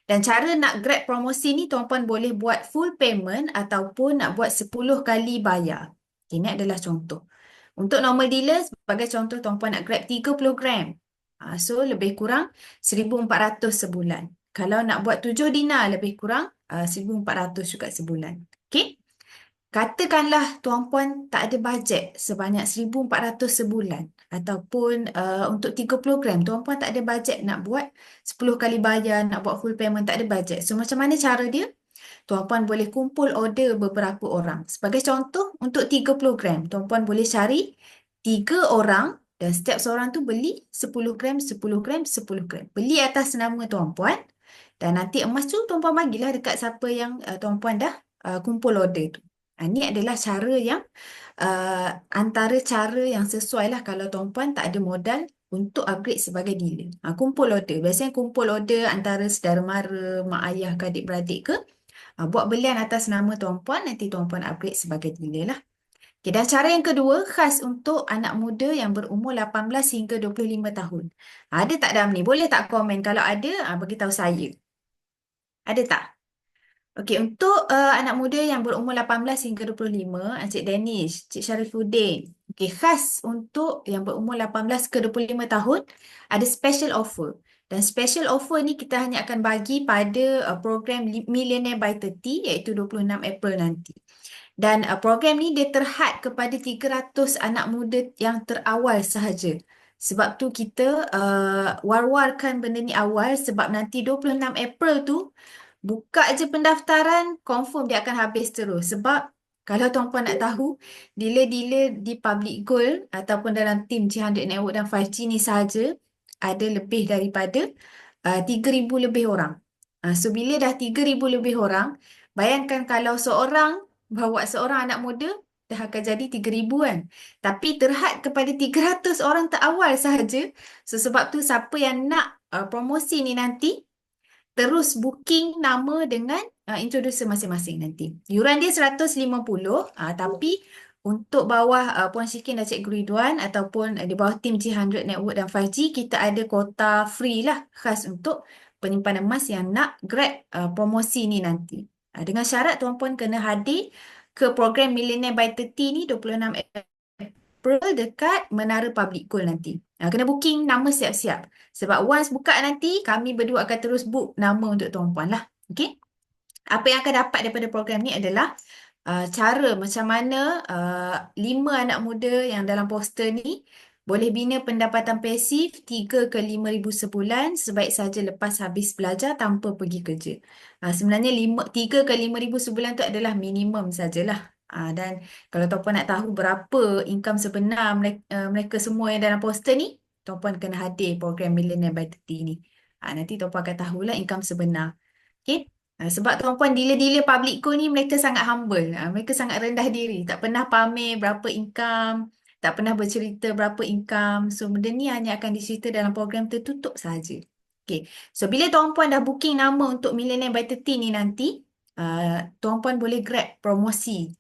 Dan cara nak grab promosi ni, tuan-puan boleh buat full payment ataupun nak buat 10 kali bayar. Ini adalah contoh. Untuk normal dealer, sebagai contoh, tuan-puan nak grab 30 gram. So, lebih kurang 1,400 sebulan. Kalau nak buat 7 dinar, lebih kurang 1,400 juga sebulan. Okay? Katakanlah tuan-puan tak ada bajet sebanyak 1,400 sebulan ataupun untuk 30 gram tuan-puan tak ada bajet nak buat 10 kali bayar, nak buat full payment, tak ada bajet. So macam mana cara dia? Tuan-puan boleh kumpul order beberapa orang. Sebagai contoh, untuk 30 gram tuan-puan boleh cari 3 orang dan setiap seorang tu beli 10 gram, 10 gram, 10 gram. Beli atas nama tuan-puan dan nanti emas tu tuan-puan bagilah dekat siapa yang tuan-puan dah kumpul order tu. Ini adalah cara yang antara cara yang sesuai lah kalau tuan-puan tak ada modal untuk upgrade sebagai dealer. Kumpul order. Biasanya kumpul order antara saudara mara, mak ayah ke adik-beradik ke. Buat belian atas nama tuan-puan, nanti tuan-puan upgrade sebagai dealer lah. Okay, dan cara yang kedua khas untuk anak muda yang berumur 18 hingga 25 tahun. Ada tak dalam ni? Boleh tak komen? Kalau ada, beritahu saya. Ada tak? Okey, untuk anak muda yang berumur 18 hingga 25, Encik Danish, Cik Sharifuddin. Okey, khas untuk yang berumur 18 ke 25 tahun, ada special offer. Dan special offer ni kita hanya akan bagi pada program Millionaire by 30, iaitu 26 April nanti. Dan program ni dia terhad kepada 300 anak muda yang terawal sahaja. Sebab tu kita war-warkan benda ni awal sebab nanti 26 April tu buka je pendaftaran, confirm dia akan habis terus. Sebab kalau tuan-puan nak tahu, dealer-dealer di Public Goal ataupun dalam tim G100 Network dan 5G ni sahaja ada lebih daripada 3,000 lebih orang. So, bila dah 3,000 lebih orang, bayangkan kalau seorang bawa seorang anak muda dah akan jadi 3,000 kan. Tapi terhad kepada 300 orang terawal sahaja. So sebab tu siapa yang nak promosi ni nanti terus booking nama dengan introducer masing-masing nanti. Yuran dia 150, tapi untuk bawah Puan Syikin dan Cikgu Ridwan ataupun di bawah tim G100 Network dan 5G, kita ada kota free lah khas untuk penyimpanan emas yang nak grab promosi ni nanti. Dengan syarat tuan-puan kena hadir ke program Millionaire by 30 ni 26 April dekat Menara Public Gold nanti. Kena booking nama siap-siap. Sebab once buka nanti, kami berdua akan terus book nama untuk tuan-puan lah. Okay? Apa yang akan dapat daripada program ni adalah cara macam mana 5 anak muda yang dalam poster ni boleh bina pendapatan pasif 3 ke 5 ribu sebulan sebaik saja lepas habis belajar tanpa pergi kerja. Sebenarnya 3 ke 5 ribu sebulan tu adalah minimum sajalah. Dan kalau tuan-puan nak tahu berapa income sebenar mereka semua yang dalam poster ni, tuan-puan kena hadir program Millionaire by 30 ni. Nanti tuan-puan akan tahulah income sebenar. Okay? Sebab tuan-puan dealer-dealer public gold ni mereka sangat humble. Mereka sangat rendah diri. Tak pernah pamer berapa income. Tak pernah bercerita berapa income. So benda ni hanya akan dicerita dalam program tertutup saja. Okay. So bila tuan-puan dah booking nama untuk Millionaire by 30 ni nanti, tuan-puan boleh grab promosi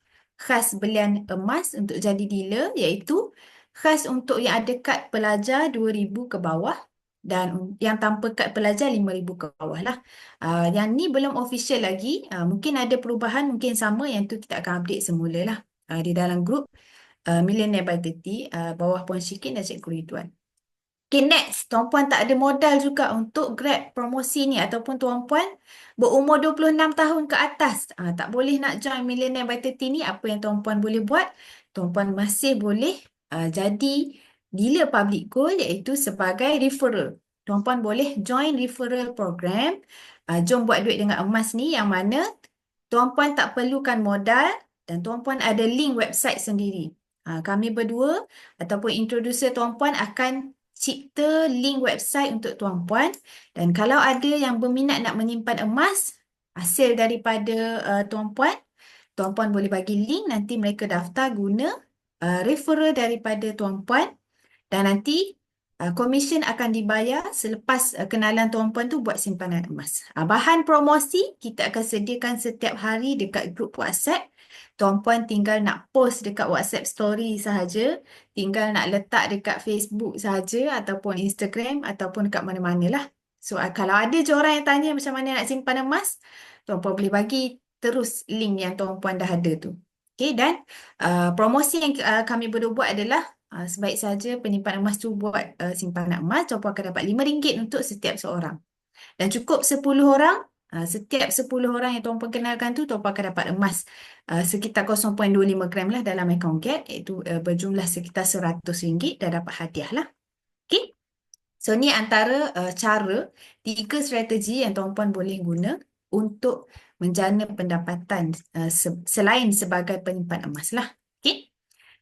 khas belian emas untuk jadi dealer, iaitu khas untuk yang ada kad pelajar 2,000 ke bawah dan yang tanpa kad pelajar 5,000 ke bawah lah. Yang ni belum official lagi. Mungkin ada perubahan, mungkin sama. Yang tu kita akan update semula lah di dalam grup Millionaire by 30 bawah Puan Syikin dan Cikgu Ridwan. Okay, next. Tuan-puan tak ada modal juga untuk grab promosi ni ataupun tuan-puan berumur 26 tahun ke atas. Tak boleh nak join Millionaire by 30 ni. Apa yang tuan-puan boleh buat? Tuan-puan masih boleh jadi dealer public gold iaitu sebagai referral. Tuan-puan boleh join referral program. Jom buat duit dengan emas ni yang mana tuan-puan tak perlukan modal dan tuan-puan ada link website sendiri. Kami berdua ataupun introducer tuan-puan akan cipta link website untuk tuan-puan dan kalau ada yang berminat nak menyimpan emas hasil daripada tuan-puan, tuan-puan boleh bagi link, nanti mereka daftar guna referral daripada tuan-puan dan nanti komisen akan dibayar selepas kenalan tuan-puan tu buat simpanan emas. Bahan promosi kita akan sediakan setiap hari dekat grup WhatsApp. Tuan-puan tinggal nak post dekat WhatsApp story sahaja, tinggal nak letak dekat Facebook sahaja ataupun Instagram ataupun dekat mana-mana lah. So kalau ada je orang yang tanya macam mana nak simpan emas, tuan-puan boleh bagi terus link yang tuan-puan dah ada tu. Okay, dan promosi yang kami berdua buat adalah sebaik saja penyimpan emas tu buat simpanan emas, tuan-puan akan dapat RM5 untuk setiap seorang. Dan cukup 10 orang, setiap 10 orang yang tuan-puan kenalkan tu, tuan-puan akan dapat emas sekitar 0.25 gram lah dalam account get, iaitu berjumlah sekitar RM100 dan dapat hadiah lah. Okay? So ni antara cara, 3 strategi yang tuan-puan boleh guna untuk menjana pendapatan selain sebagai penyimpan emas lah. Okay?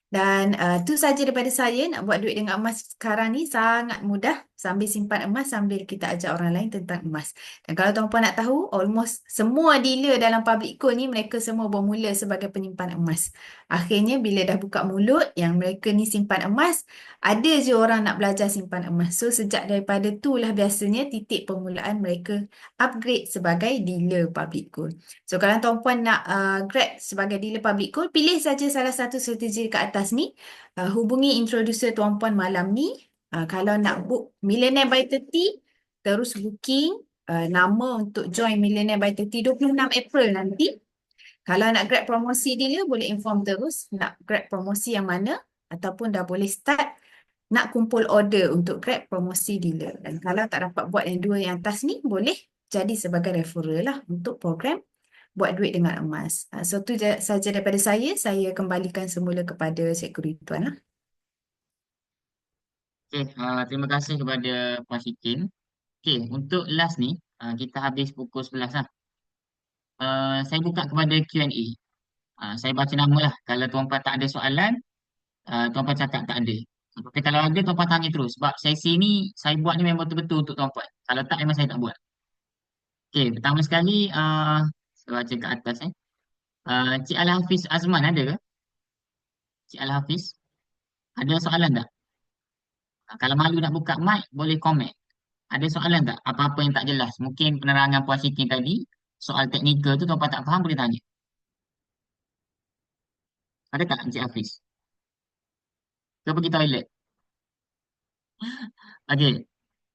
Dan tu saja daripada saya. Nak buat duit dengan emas sekarang ni sangat mudah. Sambil simpan emas, sambil kita ajar orang lain tentang emas. Dan kalau tuan-puan nak tahu, almost semua dealer dalam public gold ni, mereka semua bermula sebagai penyimpan emas. Akhirnya bila dah buka mulut, yang mereka ni simpan emas, ada je orang nak belajar simpan emas. So sejak daripada itulah biasanya titik permulaan mereka upgrade sebagai dealer public gold. So kalau tuan-puan nak grab sebagai dealer public gold, pilih saja salah satu strategi ke atas ni. Hubungi introducer tuan-puan malam ni. Kalau nak book Millionaire by 30, terus booking nama untuk join Millionaire by 30 26 April nanti. Kalau nak grab promosi dealer, boleh inform terus nak grab promosi yang mana ataupun dah boleh start nak kumpul order untuk grab promosi dealer. Dan kalau tak dapat buat yang dua yang atas ni, boleh jadi sebagai referral lah untuk program buat duit dengan emas. So tu saja daripada saya. Saya kembalikan semula kepada Cikgu Ridwan lah. Okay, terima kasih kepada Puan Syikin. Okay, untuk last ni, kita habis pukul 11 lah. Saya buka kepada Q&A. Saya baca nama lah. Kalau tuan-puan tak ada soalan, tuan-puan cakap tak ada. Tapi kalau ada, tuan-puan tanya terus. Sebab sesi ni, saya buat ni memang betul-betul untuk tuan-puan. Kalau tak, memang saya tak buat. Okay, pertama sekali, saya baca ke atas. Cik Al-Hafiz Azman ada ke? Cik Al-Hafiz, ada soalan tak? Kalau malu nak buka mic, boleh komen. Ada soalan tak? Apa-apa yang tak jelas? Mungkin penerangan Puan Siti tadi, soal teknikal tu tuan-puan tak faham boleh tanya. Ada tak Encik Hafiz? Ke pergi toilet? Okey,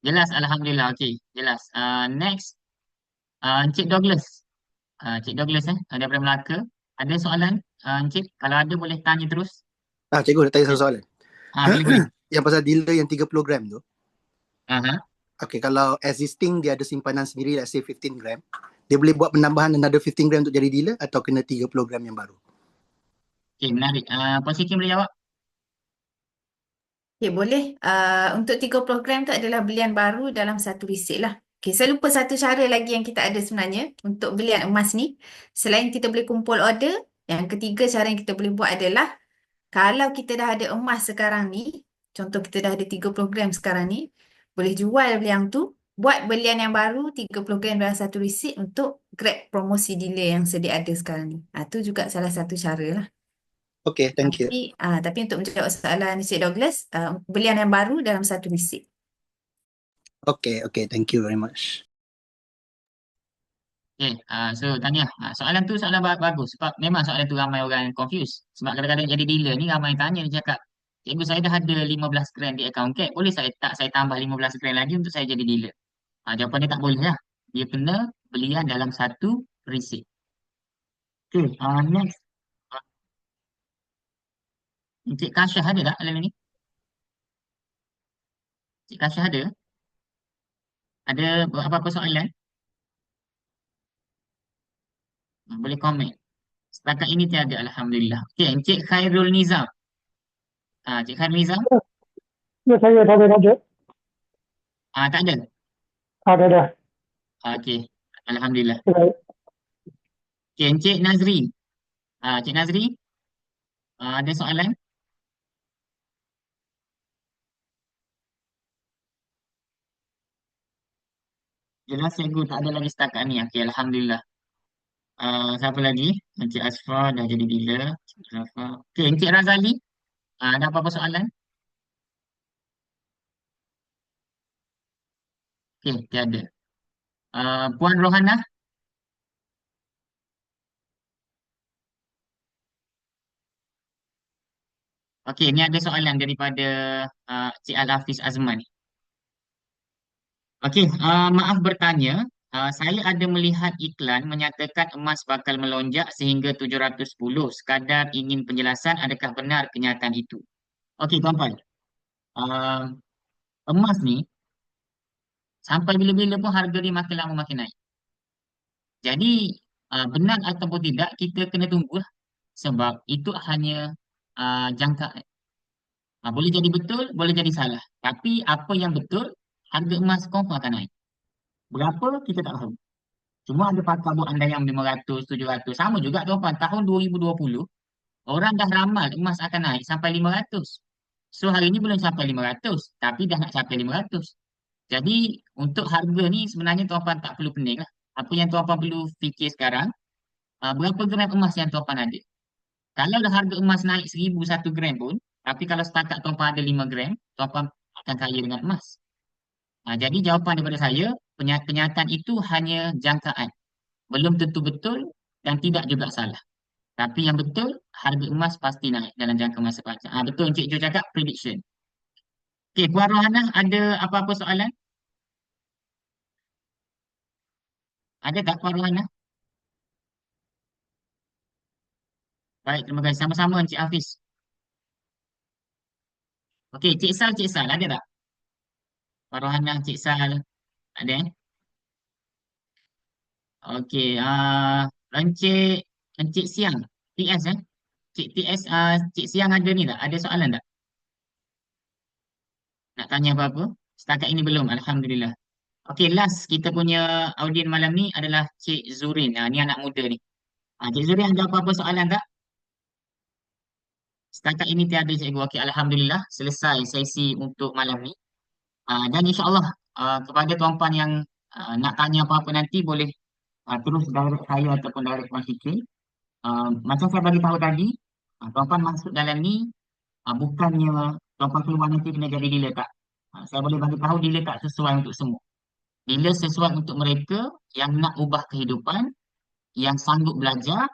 jelas Alhamdulillah. Okey, jelas. Next, Encik Douglas. Encik Douglas daripada Melaka. Ada soalan? Encik, kalau ada boleh tanya terus. Cikgu nak tanya satu soalan. Boleh, boleh. Yang pasal dealer yang 30 gram tu. Aha. Okay, kalau existing dia ada simpanan sendiri, let's say 15 gram, dia boleh buat penambahan another 15 gram untuk jadi dealer atau kena 30 gram yang baru? Okey, menarik. Puan Siti boleh jawab? Okay, boleh. Untuk 3 program tu adalah belian baru dalam satu resit lah. Okay, saya lupa satu cara lagi yang kita ada sebenarnya untuk belian emas ni. Selain kita boleh kumpul order, yang ketiga cara yang kita boleh buat adalah kalau kita dah ada emas sekarang ni, contoh kita dah ada 3 program sekarang ni, boleh jual yang tu, buat belian yang baru 30 program dalam satu resit untuk grab promosi dealer yang sedia ada sekarang ni. Itu juga salah satu cara lah. Okay, thank you. Tapi untuk menjawab soalan Encik Douglas, belian yang baru dalam satu resit. Okay, thank you very much. Okay, so tanya. Soalan tu soalan bagus. Sebab memang soalan tu ramai orang confuse. Sebab kadang-kadang jadi dealer ni ramai yang tanya, dia cakap, cikgu saya dah ada 15 gram di account cash. Boleh saya tambah 15 gram lagi untuk saya jadi dealer? Jawapan dia tak boleh lah. Dia kena belian dalam satu receipt. Okay, next. Encik Kasyah ada tak dalam ni? Encik Kasyah ada? Ada apa-apa soalan? Boleh komen. Setakat ini tiada, Alhamdulillah. Okay, Encik Khairul Nizam. Encik Khairul Nizam? Ya, saya ada. Tak ada? Ada. Okay, Alhamdulillah. Baik. Okay, Encik Nazri. Encik Nazri, ada soalan? Jelas cikgu tak ada lagi setakat ni. Okay, Alhamdulillah. Siapa lagi? Encik Asfa dah jadi dealer. Okay, Encik Razali. Ada apa-apa soalan? Okay, tiada. Puan Rohana. Okey, ni ada soalan daripada Cik Al-Hafiz Azman. Okey, maaf bertanya, saya ada melihat iklan menyatakan emas bakal melonjak sehingga 710. Sekadar ingin penjelasan, adakah benar kenyataan itu? Okey, tuan-tuan. Uh, Emas ni, sampai bila-bila pun harga dia makin lama makin naik. Jadi, benar ataupun tidak, kita kena tunggu lah. Sebab itu hanya jangka. Boleh jadi betul, boleh jadi salah. Tapi apa yang betul, harga emas confirm akan naik. Berapa, kita tak tahu. Cuma ada pakar buat andaian 500, 700. Sama juga tuan-tuan, tahun 2020, orang dah ramal emas akan naik sampai 500. So hari ini belum sampai 500, tapi dah nak capai 500. Jadi untuk harga ni sebenarnya tuan-tuan tak perlu pening lah. Apa yang tuan-tuan perlu fikir sekarang, berapa gram emas yang tuan-tuan ada. Kalau dah harga emas naik 1,000 satu gram pun, tapi kalau setakat tuan-tuan ada 5 gram, tuan-tuan akan kaya dengan emas. Jadi jawapan daripada saya, kenyataan itu hanya jangkaan. Belum tentu betul dan tidak juga salah. Tapi yang betul, harga emas pasti naik dalam jangka masa panjang. Betul Encik Jo cakap, prediction. Okey, Puan Rohana, ada apa-apa soalan? Ada tak Puan Rohana? Baik, terima kasih. Sama-sama Encik Hafiz. Okey, Cik Sal, ada tak? Puan Rohana, Cik Sal, ada Okey, Encik Encik Siang, PS Cik PS, Cik Siang ada ni tak? Ada soalan tak? Nak tanya apa-apa? Setakat ini belum, Alhamdulillah. Okey, last kita punya audien malam ni adalah Cik Zurin. Ni anak muda ni. Cik Zurin ada apa-apa soalan tak? Setakat ini tiada cikgu. Okey, Alhamdulillah selesai sesi untuk malam ni. Dan insyaAllah kepada tuan-puan yang nak tanya apa-apa nanti boleh terus direct saya ataupun direct Puan Fikri. Macam saya bagi tahu tadi, Tuan-puan masuk dalam ni, bukannya tuan-puan keluar nanti kena jadi dealer, tak. Saya boleh bagi tahu dealer tak sesuai untuk semua. Dealer sesuai untuk mereka yang nak ubah kehidupan, yang sanggup belajar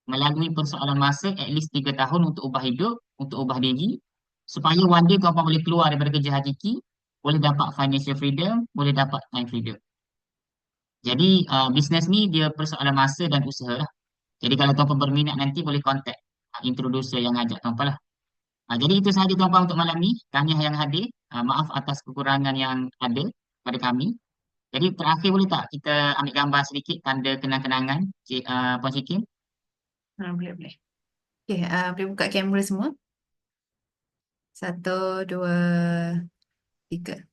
melalui persoalan masa at least 3 tahun untuk ubah hidup, untuk ubah diri, supaya one day tuan-puan boleh keluar daripada kerja hakiki, boleh dapat financial freedom, boleh dapat time freedom. Jadi bisnes ni dia persoalan masa dan usaha lah. Jadi kalau tuan-puan berminat nanti boleh contact introducer yang ajak tuan-puan lah. Jadi itu sahaja tuan-puan untuk malam ni. Tahniah yang hadir. Maaf atas kekurangan yang ada pada kami. Jadi terakhir boleh tak kita ambil gambar sedikit tanda kenang-kenangan Puan Siti? Boleh, boleh. Okey, boleh buka kamera semua. 1, 2, 3.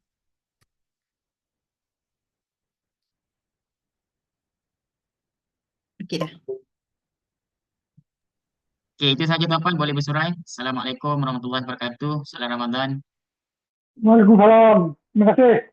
Okey dah. Okey, itu sahaja tuan-puan, boleh bersurai. Assalamualaikum warahmatullahi wabarakatuh. Selamat Ramadan. Waalaikumsalam. Terima kasih.